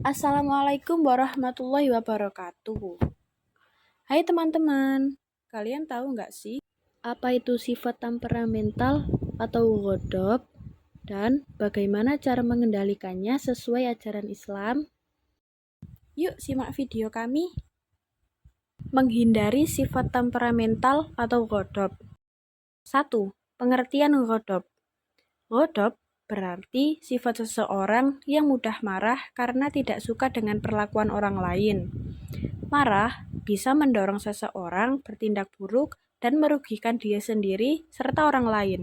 Assalamualaikum warahmatullahi wabarakatuh. Hai teman-teman, kalian tahu nggak sih apa itu sifat temperamental atau ghadab dan bagaimana cara mengendalikannya sesuai ajaran Islam? Yuk simak video kami. Menghindari sifat temperamental atau ghadab. 1. Pengertian ghadab. Ghadab berarti sifat seseorang yang mudah marah karena tidak suka dengan perlakuan orang lain. Marah bisa mendorong seseorang bertindak buruk dan merugikan dia sendiri serta orang lain.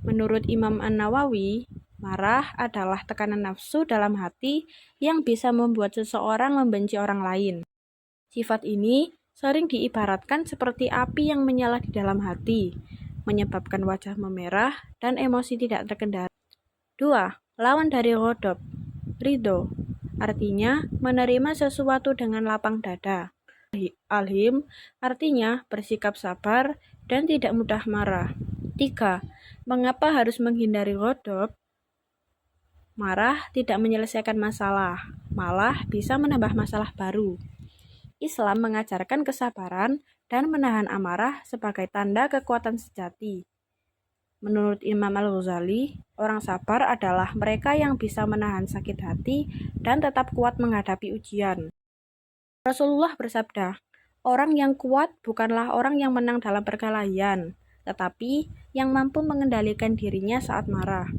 Menurut Imam An-Nawawi, marah adalah tekanan nafsu dalam hati yang bisa membuat seseorang membenci orang lain. Sifat ini sering diibaratkan seperti api yang menyala di dalam hati, menyebabkan wajah memerah dan emosi tidak terkendali. 2. Lawan dari ghadab, ridho. Artinya menerima sesuatu dengan lapang dada. Alhim artinya bersikap sabar dan tidak mudah marah. 3. Mengapa harus menghindari ghadab? Marah tidak menyelesaikan masalah, malah bisa menambah masalah baru. Islam mengajarkan kesabaran dan menahan amarah sebagai tanda kekuatan sejati. Menurut Imam Al-Ghazali, orang sabar adalah mereka yang bisa menahan sakit hati dan tetap kuat menghadapi ujian. Rasulullah bersabda, orang yang kuat bukanlah orang yang menang dalam perkelahian, tetapi yang mampu mengendalikan dirinya saat marah.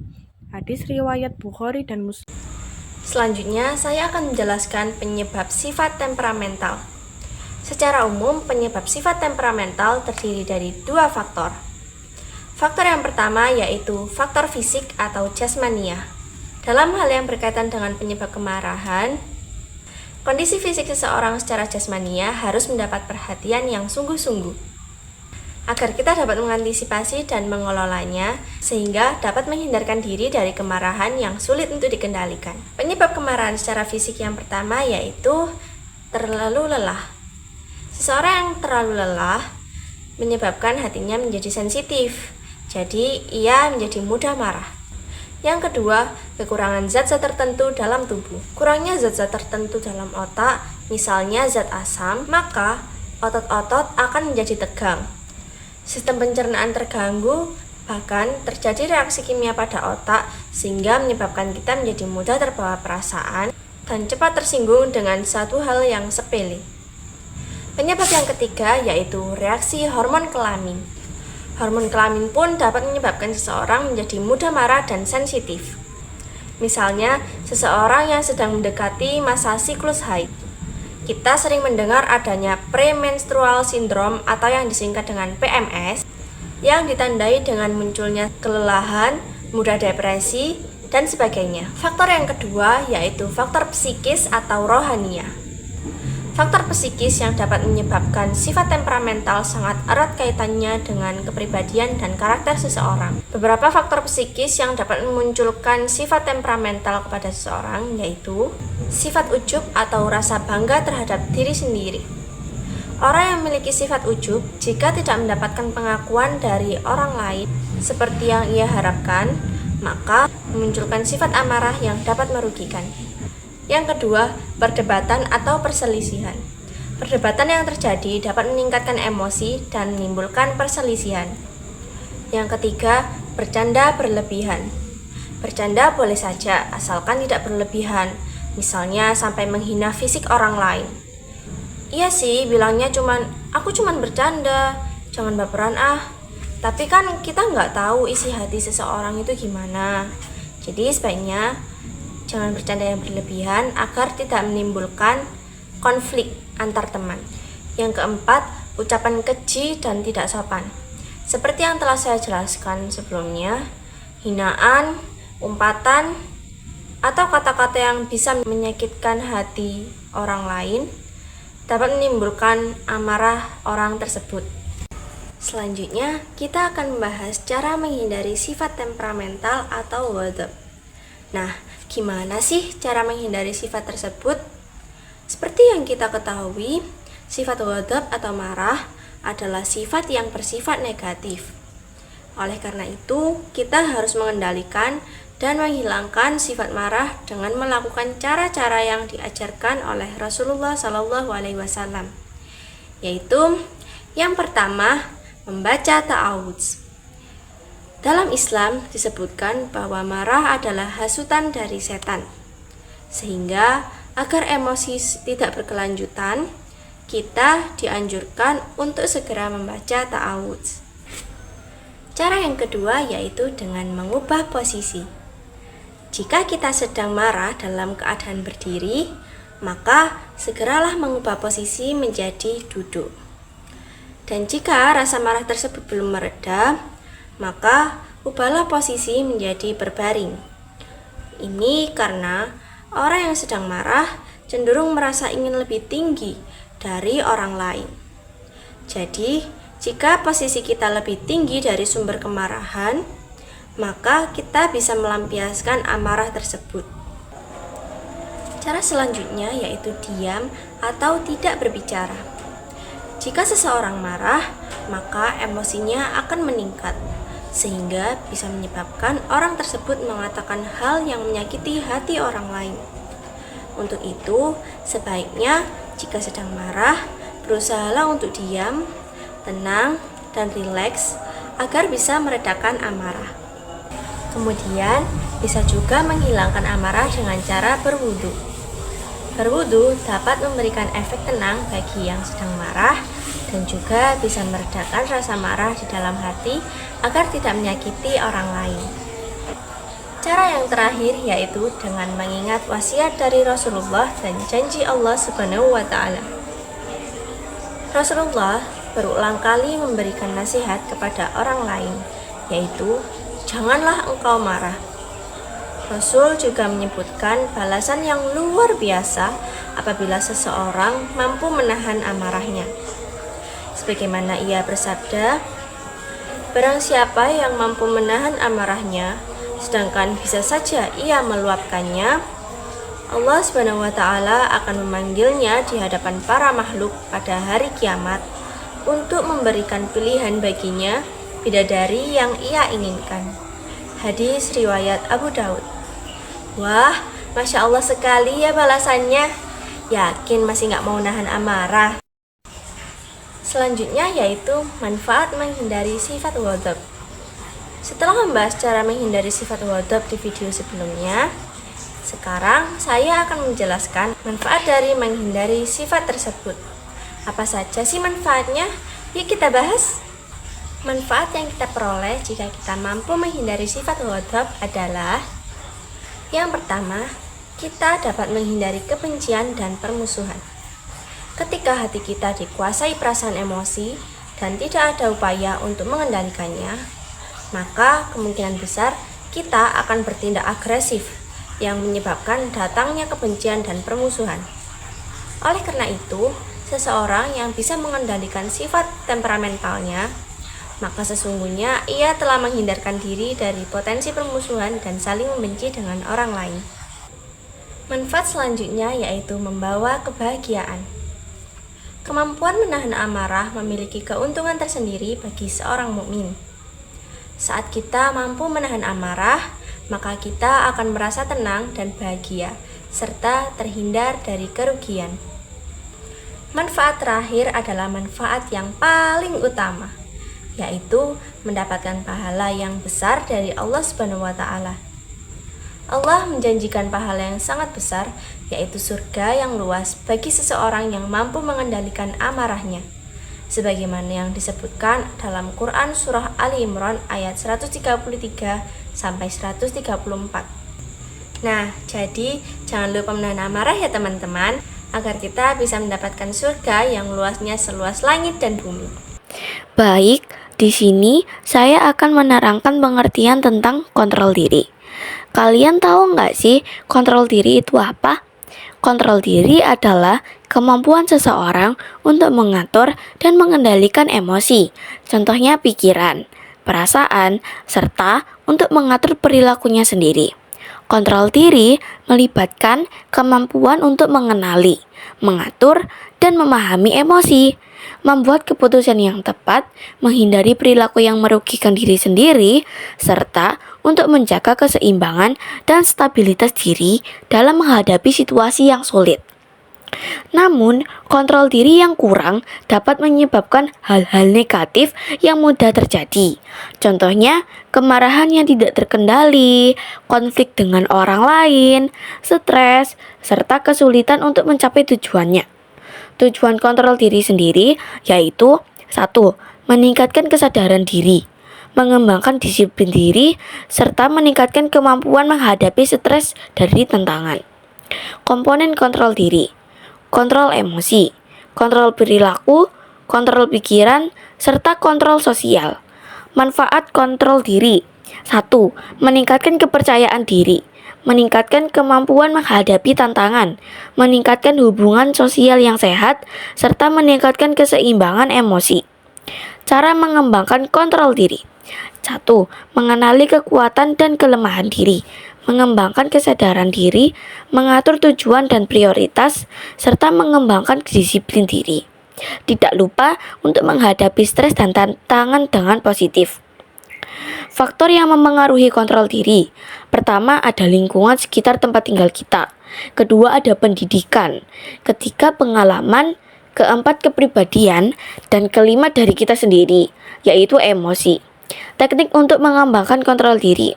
Hadis riwayat Bukhari dan Muslim. Selanjutnya, saya akan menjelaskan penyebab sifat temperamental. Secara umum, penyebab sifat temperamental terdiri dari dua faktor. Faktor yang pertama yaitu faktor fisik atau jasmania. Dalam hal yang berkaitan dengan penyebab kemarahan, kondisi fisik seseorang secara jasmania harus mendapat perhatian yang sungguh-sungguh agar kita dapat mengantisipasi dan mengelolanya sehingga dapat menghindarkan diri dari kemarahan yang sulit untuk dikendalikan. Penyebab kemarahan secara fisik yang pertama yaitu terlalu lelah. Seseorang yang terlalu lelah menyebabkan hatinya menjadi sensitif. Jadi, ia menjadi mudah marah. Yang kedua, kekurangan zat-zat tertentu dalam tubuh. Kurangnya zat-zat tertentu dalam otak, misalnya zat asam, maka otot-otot akan menjadi tegang. Sistem pencernaan terganggu, bahkan terjadi reaksi kimia pada otak sehingga menyebabkan kita menjadi mudah terbawa perasaan dan cepat tersinggung dengan satu hal yang sepele. Penyebab yang ketiga yaitu reaksi hormon kelamin. Hormon kelamin pun dapat menyebabkan seseorang menjadi mudah marah dan sensitif. Misalnya, seseorang yang sedang mendekati masa siklus haid. Kita sering mendengar adanya premenstrual syndrome atau yang disingkat dengan PMS, yang ditandai dengan munculnya kelelahan, mudah depresi, dan sebagainya. Faktor yang kedua yaitu faktor psikis atau rohania. Faktor psikis yang dapat menyebabkan sifat temperamental sangat erat kaitannya dengan kepribadian dan karakter seseorang. Beberapa faktor psikis yang dapat memunculkan sifat temperamental kepada seseorang yaitu sifat ujub atau rasa bangga terhadap diri sendiri. Orang yang memiliki sifat ujub jika tidak mendapatkan pengakuan dari orang lain seperti yang ia harapkan, maka memunculkan sifat amarah yang dapat merugikan. Yang kedua, perdebatan atau perselisihan. Perdebatan yang terjadi dapat meningkatkan emosi dan menimbulkan perselisihan. Yang ketiga, bercanda berlebihan. Bercanda boleh saja, asalkan tidak berlebihan, misalnya sampai menghina fisik orang lain. Iya sih, bilangnya aku cuman bercanda, jangan baperan ah. Tapi kan kita nggak tahu isi hati seseorang itu gimana. Jadi sebaiknya jangan bercanda yang berlebihan agar tidak menimbulkan konflik antar teman. Yang keempat, ucapan keji dan tidak sopan. Seperti yang telah saya jelaskan sebelumnya, hinaan, umpatan, atau kata-kata yang bisa menyakitkan hati orang lain dapat menimbulkan amarah orang tersebut. Selanjutnya, kita akan membahas cara menghindari sifat temperamental atau ghadab. Nah, gimana sih cara menghindari sifat tersebut? Seperti yang kita ketahui, sifat ghadab atau marah adalah sifat yang bersifat negatif. Oleh karena itu, kita harus mengendalikan dan menghilangkan sifat marah dengan melakukan cara-cara yang diajarkan oleh Rasulullah SAW, yaitu yang pertama, membaca ta'awudz. Dalam Islam disebutkan bahwa marah adalah hasutan dari setan, sehingga agar emosi tidak berkelanjutan, kita dianjurkan untuk segera membaca ta'awudz. Cara yang kedua yaitu dengan mengubah posisi. Jika kita sedang marah dalam keadaan berdiri, maka segeralah mengubah posisi menjadi duduk. Dan jika rasa marah tersebut belum mereda, maka ubahlah posisi menjadi berbaring. Ini karena orang yang sedang marah cenderung merasa ingin lebih tinggi dari orang lain. Jadi, jika posisi kita lebih tinggi dari sumber kemarahan, maka kita bisa melampiaskan amarah tersebut. Cara selanjutnya yaitu diam atau tidak berbicara. Jika seseorang marah, maka emosinya akan meningkat, sehingga bisa menyebabkan orang tersebut mengatakan hal yang menyakiti hati orang lain. Untuk itu, sebaiknya jika sedang marah, berusahalah untuk diam, tenang, dan rileks agar bisa meredakan amarah. Kemudian, bisa juga menghilangkan amarah dengan cara berwudu. Berwudu dapat memberikan efek tenang bagi yang sedang marah dan juga bisa meredakan rasa marah di dalam hati agar tidak menyakiti orang lain. Cara yang terakhir yaitu dengan mengingat wasiat dari Rasulullah dan janji Allah Subhanahu wa Ta'ala. Rasulullah berulang kali memberikan nasihat kepada orang lain, yaitu janganlah engkau marah. Rasul juga menyebutkan balasan yang luar biasa apabila seseorang mampu menahan amarahnya. Sebagaimana ia bersabda, barang siapa yang mampu menahan amarahnya, sedangkan bisa saja ia meluapkannya, Allah Subhanahu wa Ta'ala akan memanggilnya di hadapan para makhluk pada hari kiamat untuk memberikan pilihan baginya bidadari yang ia inginkan. Hadis riwayat Abu Daud. Wah, Masya Allah sekali ya balasannya. Yakin masih gak mau nahan amarah? Selanjutnya yaitu manfaat menghindari sifat ghadab. Setelah membahas cara menghindari sifat ghadab di video sebelumnya, sekarang saya akan menjelaskan manfaat dari menghindari sifat tersebut. Apa saja sih manfaatnya? Yuk kita bahas. Manfaat yang kita peroleh jika kita mampu menghindari sifat ghadab adalah: yang pertama, kita dapat menghindari kebencian dan permusuhan. Ketika hati kita dikuasai perasaan emosi dan tidak ada upaya untuk mengendalikannya, maka kemungkinan besar kita akan bertindak agresif yang menyebabkan datangnya kebencian dan permusuhan. Oleh karena itu, seseorang yang bisa mengendalikan sifat temperamentalnya, maka sesungguhnya ia telah menghindarkan diri dari potensi permusuhan dan saling membenci dengan orang lain. Manfaat selanjutnya yaitu membawa kebahagiaan. Kemampuan menahan amarah memiliki keuntungan tersendiri bagi seorang mukmin. Saat kita mampu menahan amarah, maka kita akan merasa tenang dan bahagia, serta terhindar dari kerugian. Manfaat terakhir adalah manfaat yang paling utama, yaitu mendapatkan pahala yang besar dari Allah Subhanahu wa Ta'ala. Allah menjanjikan pahala yang sangat besar, yaitu surga yang luas bagi seseorang yang mampu mengendalikan amarahnya, sebagaimana yang disebutkan dalam Quran Surah Ali Imran ayat 133 sampai 134. Nah, jadi jangan lupa menahan amarah ya teman-teman, agar kita bisa mendapatkan surga yang luasnya seluas langit dan bumi. Baik, di sini saya akan menerangkan pengertian tentang kontrol diri. Kalian tahu nggak sih kontrol diri itu apa? Kontrol diri adalah kemampuan seseorang untuk mengatur dan mengendalikan emosi, contohnya pikiran, perasaan, serta untuk mengatur perilakunya sendiri. Kontrol diri melibatkan kemampuan untuk mengenali, mengatur, dan memahami emosi, membuat keputusan yang tepat, menghindari perilaku yang merugikan diri sendiri, serta untuk menjaga keseimbangan dan stabilitas diri dalam menghadapi situasi yang sulit. Namun, kontrol diri yang kurang dapat menyebabkan hal-hal negatif yang mudah terjadi. Contohnya, kemarahan yang tidak terkendali, konflik dengan orang lain, stres, serta kesulitan untuk mencapai tujuannya. Tujuan kontrol diri sendiri yaitu 1. Meningkatkan kesadaran diri, mengembangkan disiplin diri, serta meningkatkan kemampuan menghadapi stres dari tantangan. Komponen kontrol diri: kontrol emosi, kontrol perilaku, kontrol pikiran, serta kontrol sosial. Manfaat kontrol diri: 1. Meningkatkan kepercayaan diri, meningkatkan kemampuan menghadapi tantangan, meningkatkan hubungan sosial yang sehat, serta meningkatkan keseimbangan emosi. Cara mengembangkan kontrol diri: 1. Mengenali kekuatan dan kelemahan diri, mengembangkan kesadaran diri, mengatur tujuan dan prioritas, serta mengembangkan disiplin diri. Tidak lupa untuk menghadapi stres dan tantangan dengan positif. Faktor yang mempengaruhi kontrol diri: pertama, ada lingkungan sekitar tempat tinggal kita. Kedua, ada pendidikan. Ketiga, pengalaman. Keempat, kepribadian. Dan kelima, dari kita sendiri, yaitu emosi. Teknik untuk mengembangkan kontrol diri: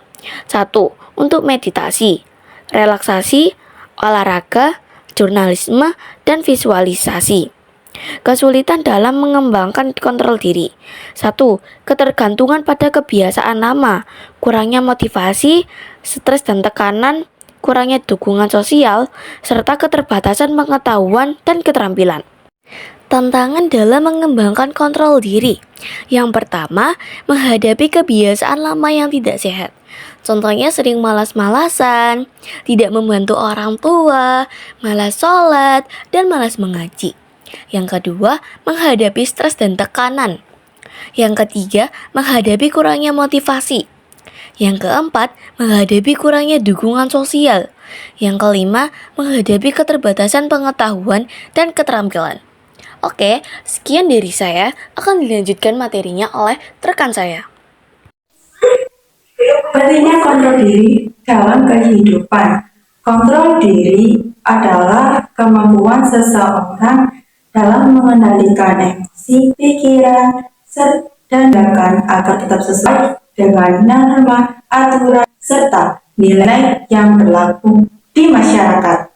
1. Untuk meditasi, relaksasi, olahraga, jurnalisme, dan visualisasi. Kesulitan dalam mengembangkan kontrol diri: 1. Ketergantungan pada kebiasaan lama, kurangnya motivasi, stres dan tekanan, kurangnya dukungan sosial, serta keterbatasan pengetahuan dan keterampilan. Tantangan dalam mengembangkan kontrol diri: yang pertama, menghadapi kebiasaan lama yang tidak sehat. Contohnya sering malas-malasan, tidak membantu orang tua, malas sholat, dan malas mengaji. Yang kedua, menghadapi stres dan tekanan. Yang ketiga, menghadapi kurangnya motivasi. Yang keempat, menghadapi kurangnya dukungan sosial. Yang kelima, menghadapi keterbatasan pengetahuan dan keterampilan. Oke, sekian dari saya. Akan dilanjutkan materinya oleh rekan saya. Pentingnya kontrol diri dalam kehidupan. Kontrol diri adalah kemampuan seseorang dalam mengendalikan emosi, pikiran, dan tindakan agar tetap sesuai dengan norma, aturan, serta nilai yang berlaku di masyarakat.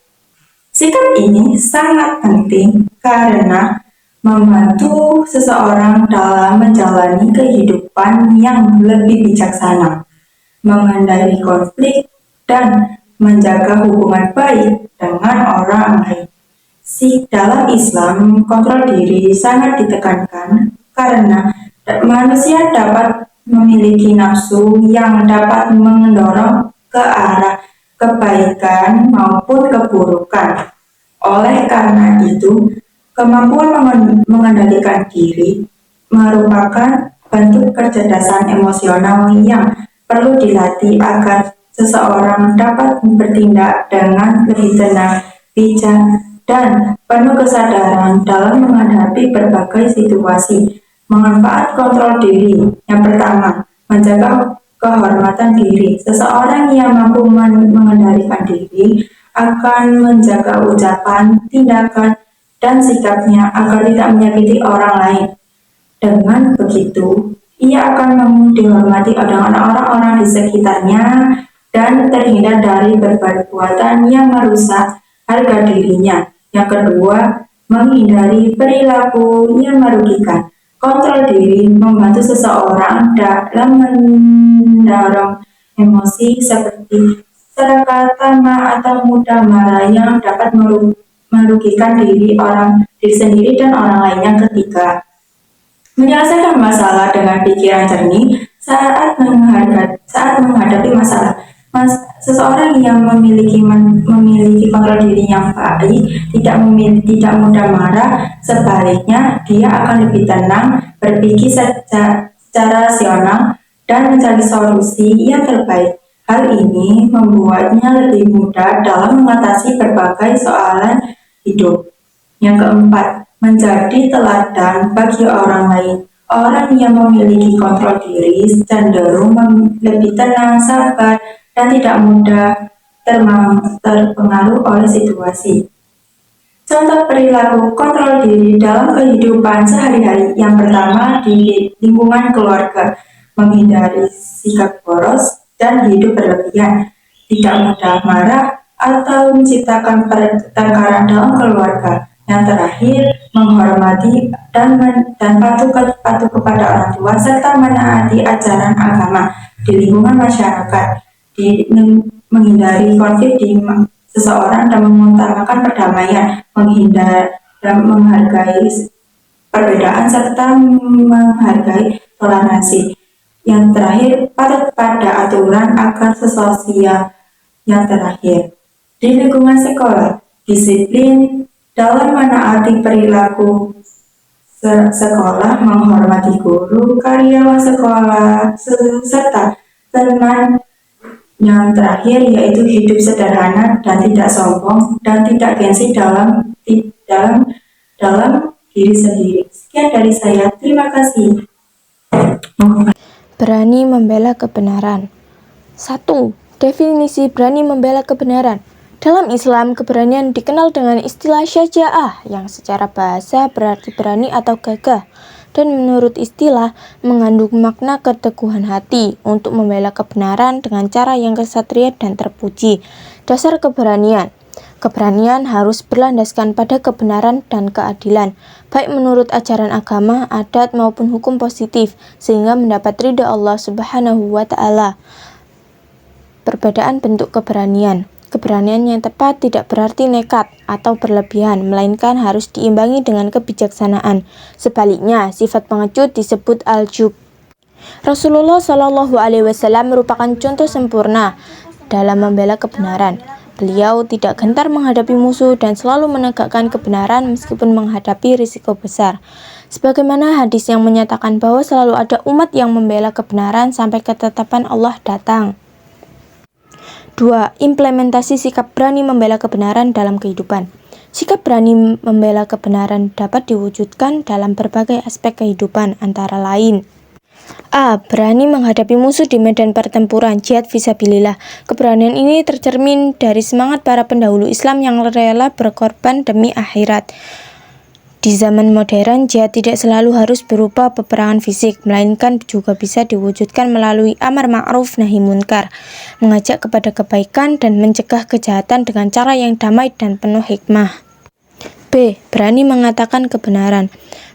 Sikap ini sangat penting karena membantu seseorang dalam menjalani kehidupan yang lebih bijaksana, menghindari konflik, dan menjaga hubungan baik dengan orang lain. Dalam Islam, kontrol diri sangat ditekankan karena manusia dapat memiliki nafsu yang dapat mendorong ke arah kebaikan maupun keburukan. Oleh karena itu, kemampuan mengendalikan diri merupakan bentuk kecerdasan emosional yang perlu dilatih agar seseorang dapat bertindak dengan lebih tenang, bijak, dan penuh kesadaran dalam menghadapi berbagai situasi. Manfaat kontrol diri: yang pertama, menjaga kehormatan diri. Seseorang yang mampu mengendalikan diri akan menjaga ucapan, tindakan, dan sikapnya agar tidak menyakiti orang lain. Dengan begitu, ia akan dihormati dengan orang-orang di sekitarnya dan terhindar dari perbuatan yang merusak harga dirinya. Yang kedua, menghindari perilaku yang merugikan. Kontrol diri membantu seseorang dalam mendorong emosi seperti serakah, tamak, atau mudah marah yang dapat merugikan diri sendiri dan orang lain. Yang ketiga, menyelesaikan masalah dengan pikiran jernih saat menghadapi masalah. Seseorang yang memiliki kontrol diri yang baik tidak mudah marah. Sebaliknya, dia akan lebih tenang, berpikir secara rasional, dan mencari solusi yang terbaik. Hal ini membuatnya lebih mudah dalam mengatasi berbagai soalan hidup. Yang keempat, menjadi teladan bagi orang lain. Orang yang memiliki kontrol diri cenderung lebih tenang, sabar, dan tidak mudah terpengaruh oleh situasi. Contoh perilaku kontrol diri dalam kehidupan sehari-hari. Yang pertama, di lingkungan keluarga, menghindari sikap boros dan hidup berlebihan, tidak mudah marah atau menciptakan pertengkaran dalam keluarga. Yang terakhir, menghormati dan patuh kepada orang tua serta menaati ajaran agama di lingkungan masyarakat, menghindari konflik di seseorang dan mengutamakan perdamaian, menghindar dan menghargai perbedaan serta menghargai toleransi. Yang terakhir, patuh pada aturan agar sesosial. Yang terakhir, di lingkungan sekolah, disiplin dalam menaati perilaku sekolah, menghormati guru, karyawan sekolah, serta teman. Yang terakhir yaitu hidup sederhana dan tidak sombong dan tidak gengsi dalam diri sendiri. Sekian dari saya, terima kasih. Berani membela kebenaran. 1. Definisi berani membela kebenaran. Dalam Islam, keberanian dikenal dengan istilah syaja'ah yang secara bahasa berarti berani atau gagah, dan menurut istilah mengandung makna keteguhan hati untuk membela kebenaran dengan cara yang kesatria dan terpuji. Dasar keberanian. Keberanian harus berlandaskan pada kebenaran dan keadilan, baik menurut ajaran agama, adat maupun hukum positif, sehingga mendapat ridha Allah Subhanahu wa Ta'ala. Perbedaan bentuk keberanian. Keberanian yang tepat tidak berarti nekat atau berlebihan, melainkan harus diimbangi dengan kebijaksanaan. Sebaliknya, sifat pengecut disebut al-jub. Rasulullah Shallallahu Alaihi Wasallam merupakan contoh sempurna dalam membela kebenaran. Beliau tidak gentar menghadapi musuh dan selalu menegakkan kebenaran meskipun menghadapi risiko besar. Sebagaimana hadis yang menyatakan bahwa selalu ada umat yang membela kebenaran sampai ketetapan Allah datang. 2. Implementasi sikap berani membela kebenaran dalam kehidupan. Sikap berani membela kebenaran dapat diwujudkan dalam berbagai aspek kehidupan, antara lain: A. Berani menghadapi musuh di medan pertempuran, jihad fisabilillah. Keberanian ini tercermin dari semangat para pendahulu Islam yang rela berkorban demi akhirat. Di zaman modern, jihad tidak selalu harus berupa peperangan fisik, melainkan juga bisa diwujudkan melalui amar ma'ruf nahi munkar, mengajak kepada kebaikan dan mencegah kejahatan dengan cara yang damai dan penuh hikmah. B. Berani mengatakan kebenaran.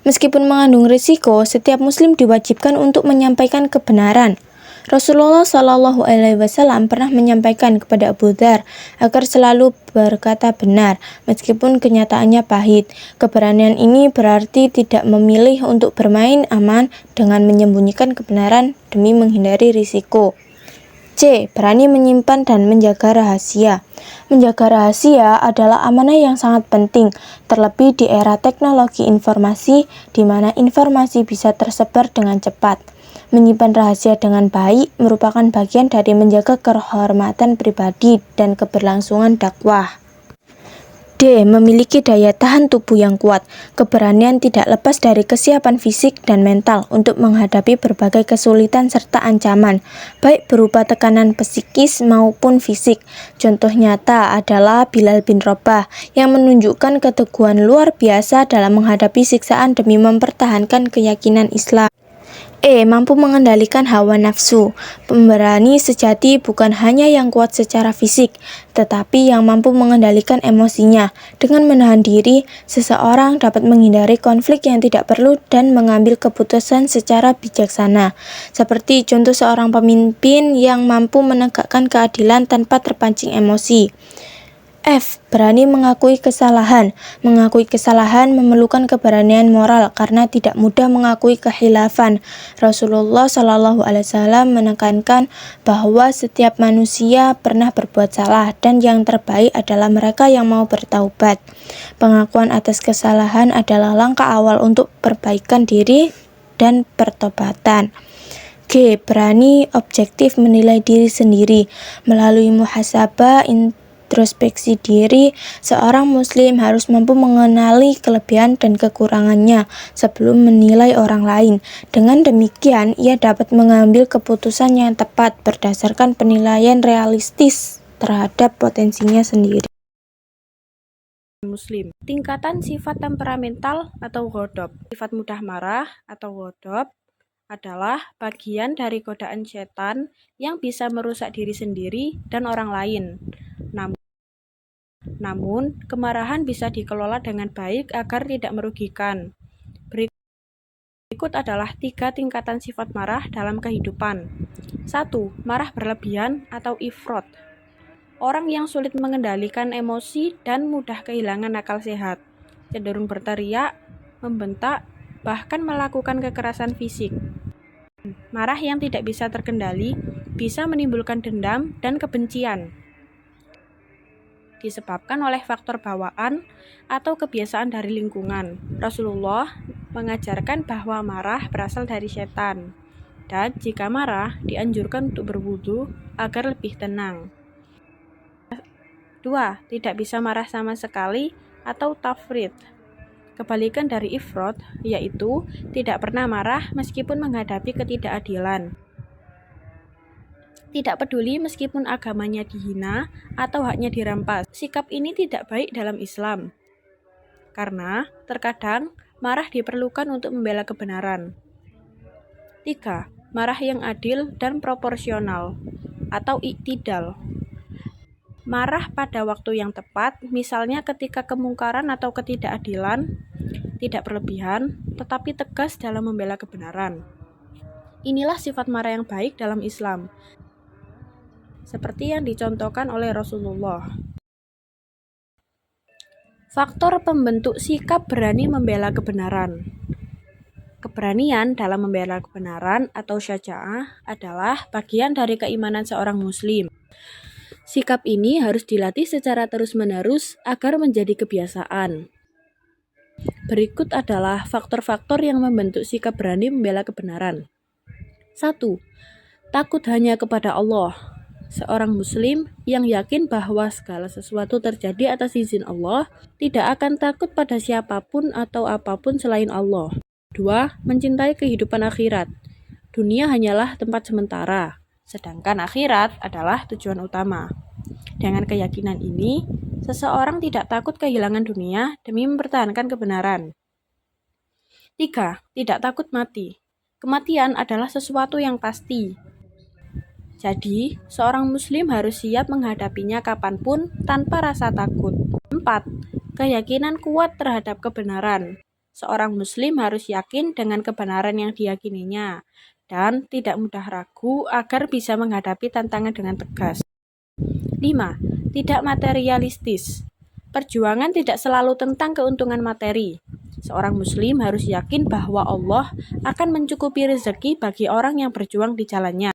Meskipun mengandung risiko, setiap muslim diwajibkan untuk menyampaikan kebenaran. Rasulullah Shallallahu Alaihi Wasallam pernah menyampaikan kepada Abu Dzar agar selalu berkata benar, meskipun kenyataannya pahit. Keberanian ini berarti tidak memilih untuk bermain aman dengan menyembunyikan kebenaran demi menghindari risiko. C. Berani menyimpan dan menjaga rahasia. Menjaga rahasia adalah amanah yang sangat penting, terlebih di era teknologi informasi, di mana informasi bisa tersebar dengan cepat. Menyimpan rahasia dengan baik merupakan bagian dari menjaga kehormatan pribadi dan keberlangsungan dakwah. D. Memiliki daya tahan tubuh yang kuat. Keberanian tidak lepas dari kesiapan fisik dan mental untuk menghadapi berbagai kesulitan serta ancaman, baik berupa tekanan psikis maupun fisik. Contoh nyata adalah Bilal bin Rabah yang menunjukkan keteguhan luar biasa dalam menghadapi siksaan demi mempertahankan keyakinan Islam. E. Mampu mengendalikan hawa nafsu. Pemberani sejati bukan hanya yang kuat secara fisik, tetapi yang mampu mengendalikan emosinya. Dengan menahan diri, seseorang dapat menghindari konflik yang tidak perlu dan mengambil keputusan secara bijaksana. Seperti contoh seorang pemimpin yang mampu menegakkan keadilan tanpa terpancing emosi. F. Berani mengakui kesalahan. Mengakui kesalahan memerlukan keberanian moral karena tidak mudah mengakui kehilafan. Rasulullah Shallallahu Alaihi Wasallam menekankan bahwa setiap manusia pernah berbuat salah dan yang terbaik adalah mereka yang mau bertaubat. Pengakuan atas kesalahan adalah langkah awal untuk perbaikan diri dan pertobatan. G. Berani objektif menilai diri sendiri melalui muhasabah introspeksi diri, seorang muslim harus mampu mengenali kelebihan dan kekurangannya sebelum menilai orang lain. Dengan demikian, ia dapat mengambil keputusan yang tepat berdasarkan penilaian realistis terhadap potensinya sendiri. Muslim. Tingkatan sifat temperamental atau ghadab. Sifat mudah marah atau ghadab adalah bagian dari godaan setan yang bisa merusak diri sendiri dan orang lain. Namun, kemarahan bisa dikelola dengan baik agar tidak merugikan. Berikut adalah 3 tingkatan sifat marah dalam kehidupan. 1. Marah berlebihan atau ifrat. Orang yang sulit mengendalikan emosi dan mudah kehilangan akal sehat, cenderung berteriak, membentak, bahkan melakukan kekerasan fisik. Marah yang tidak bisa terkendali bisa menimbulkan dendam dan kebencian, disebabkan oleh faktor bawaan atau kebiasaan dari lingkungan. Rasulullah mengajarkan bahwa marah berasal dari setan, dan jika marah dianjurkan untuk berwudu agar lebih tenang. 2. Tidak bisa marah sama sekali atau tafrid. Kebalikan dari ifrat, yaitu tidak pernah marah meskipun menghadapi ketidakadilan. Tidak peduli meskipun agamanya dihina atau haknya dirampas. Sikap ini tidak baik dalam Islam, karena terkadang marah diperlukan untuk membela kebenaran. 3. Marah yang adil dan proporsional atau iktidal. Marah pada waktu yang tepat, misalnya ketika kemungkaran atau ketidakadilan, tidak berlebihan, tetapi tegas dalam membela kebenaran. Inilah sifat marah yang baik dalam Islam, seperti yang dicontohkan oleh Rasulullah. Faktor pembentuk sikap berani membela kebenaran. Keberanian dalam membela kebenaran atau syaja'ah adalah bagian dari keimanan seorang muslim. Sikap ini harus dilatih secara terus-menerus agar menjadi kebiasaan. Berikut adalah faktor-faktor yang membentuk sikap berani membela kebenaran. 1. Takut hanya kepada Allah. Seorang muslim yang yakin bahwa segala sesuatu terjadi atas izin Allah tidak akan takut pada siapapun atau apapun selain Allah. 2. Mencintai kehidupan akhirat. Dunia hanyalah tempat sementara, sedangkan akhirat adalah tujuan utama. Dengan keyakinan ini, seseorang tidak takut kehilangan dunia demi mempertahankan kebenaran. 3. Tidak takut mati. Kematian adalah sesuatu yang pasti. Jadi, seorang muslim harus siap menghadapinya kapanpun tanpa rasa takut. 4. Keyakinan kuat terhadap kebenaran. Seorang muslim harus yakin dengan kebenaran yang diyakininya dan tidak mudah ragu agar bisa menghadapi tantangan dengan tegas. 5. Tidak materialistis. Perjuangan tidak selalu tentang keuntungan materi. Seorang muslim harus yakin bahwa Allah akan mencukupi rezeki bagi orang yang berjuang di jalannya.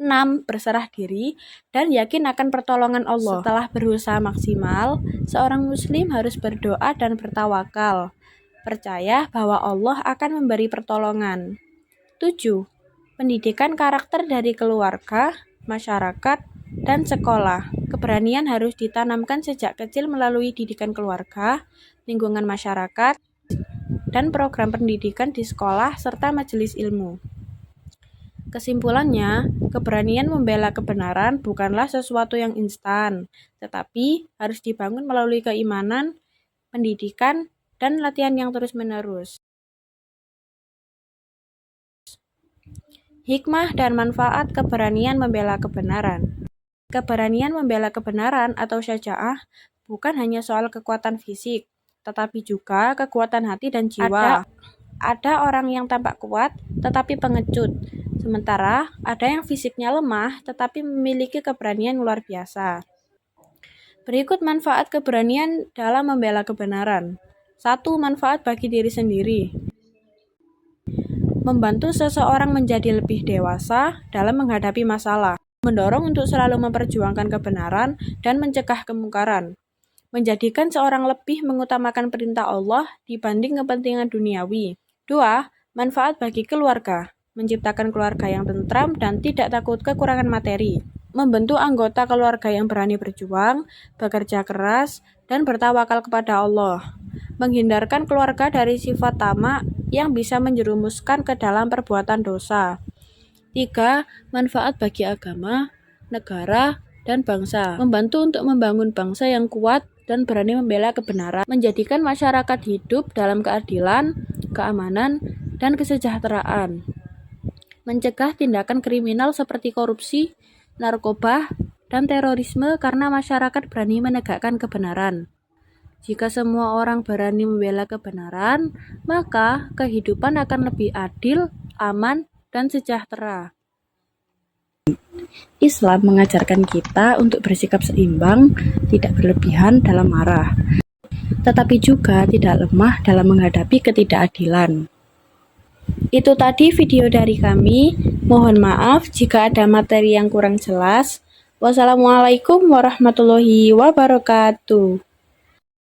6. Berserah diri dan yakin akan pertolongan Allah. Setelah berusaha maksimal, seorang muslim harus berdoa dan bertawakal, percaya bahwa Allah akan memberi pertolongan. 7. Pendidikan karakter dari keluarga, masyarakat, dan sekolah. Keberanian harus ditanamkan sejak kecil melalui didikan keluarga, lingkungan masyarakat, dan program pendidikan di sekolah serta majelis ilmu. Kesimpulannya, keberanian membela kebenaran bukanlah sesuatu yang instan, tetapi harus dibangun melalui keimanan, pendidikan, dan latihan yang terus-menerus. Hikmah dan manfaat keberanian membela kebenaran. Keberanian membela kebenaran atau syaja'ah bukan hanya soal kekuatan fisik, tetapi juga kekuatan hati dan jiwa. Ada orang yang tampak kuat tetapi pengecut, sementara ada yang fisiknya lemah tetapi memiliki keberanian luar biasa. Berikut manfaat keberanian dalam membela kebenaran. 1. Manfaat bagi diri sendiri. Membantu seseorang menjadi lebih dewasa dalam menghadapi masalah. Mendorong untuk selalu memperjuangkan kebenaran dan mencegah kemungkaran. Menjadikan seorang lebih mengutamakan perintah Allah dibanding kepentingan duniawi. 2. Manfaat bagi keluarga. Menciptakan keluarga yang tentram dan tidak takut kekurangan materi. membentuk anggota keluarga yang berani berjuang, bekerja keras, dan bertawakal kepada Allah. Menghindarkan keluarga dari sifat tamak yang bisa menjerumuskan ke dalam perbuatan dosa. 3. Manfaat bagi agama, negara, dan bangsa. Membantu untuk membangun bangsa yang kuat dan berani membela kebenaran, menjadikan masyarakat hidup dalam keadilan, keamanan, dan kesejahteraan. Mencegah tindakan kriminal seperti korupsi, narkoba, dan terorisme karena masyarakat berani menegakkan kebenaran. Jika semua orang berani membela kebenaran, maka kehidupan akan lebih adil, aman, dan sejahtera. Islam mengajarkan kita untuk bersikap seimbang, tidak berlebihan dalam marah, tetapi juga tidak lemah dalam menghadapi ketidakadilan. Itu tadi video dari kami. Mohon maaf jika ada materi yang kurang jelas. Wassalamualaikum warahmatullahi wabarakatuh.